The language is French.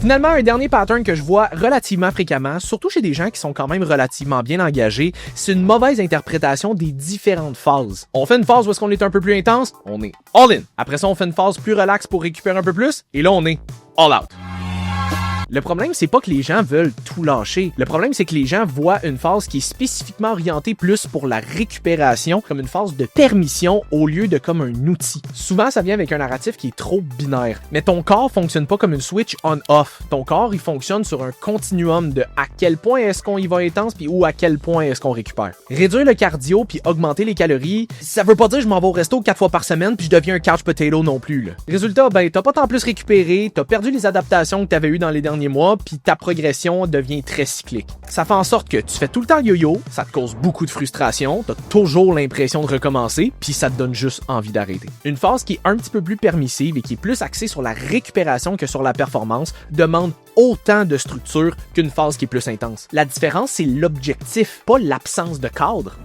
Finalement, un dernier pattern que je vois relativement fréquemment, surtout chez des gens qui sont quand même relativement bien engagés, c'est une mauvaise interprétation des différentes phases. On fait une phase où est-ce qu'on est un peu plus intense, on est all in. Après ça, on fait une phase plus relax pour récupérer un peu plus, et là, on est all out. Le problème, c'est pas que les gens veulent tout lâcher. Le problème, c'est que les gens voient une phase qui est spécifiquement orientée plus pour la récupération comme une phase de permission au lieu de comme un outil. Souvent, ça vient avec un narratif qui est trop binaire. Mais ton corps fonctionne pas comme une switch on-off. Ton corps, il fonctionne sur un continuum de à quel point est-ce qu'on y va intense puis ou à quel point est-ce qu'on récupère. Réduire le cardio puis augmenter les calories, ça veut pas dire que je m'en vais au resto 4 fois par semaine puis je deviens un couch potato non plus, là. Résultat, t'as pas tant plus récupéré, t'as perdu les adaptations que t'avais eues dans les derniers mois, puis ta progression devient très cyclique. Ça fait en sorte que tu fais tout le temps le yo-yo, ça te cause beaucoup de frustration, t'as toujours l'impression de recommencer, puis ça te donne juste envie d'arrêter. Une phase qui est un petit peu plus permissive et qui est plus axée sur la récupération que sur la performance demande autant de structure qu'une phase qui est plus intense. La différence, c'est l'objectif, pas l'absence de cadre.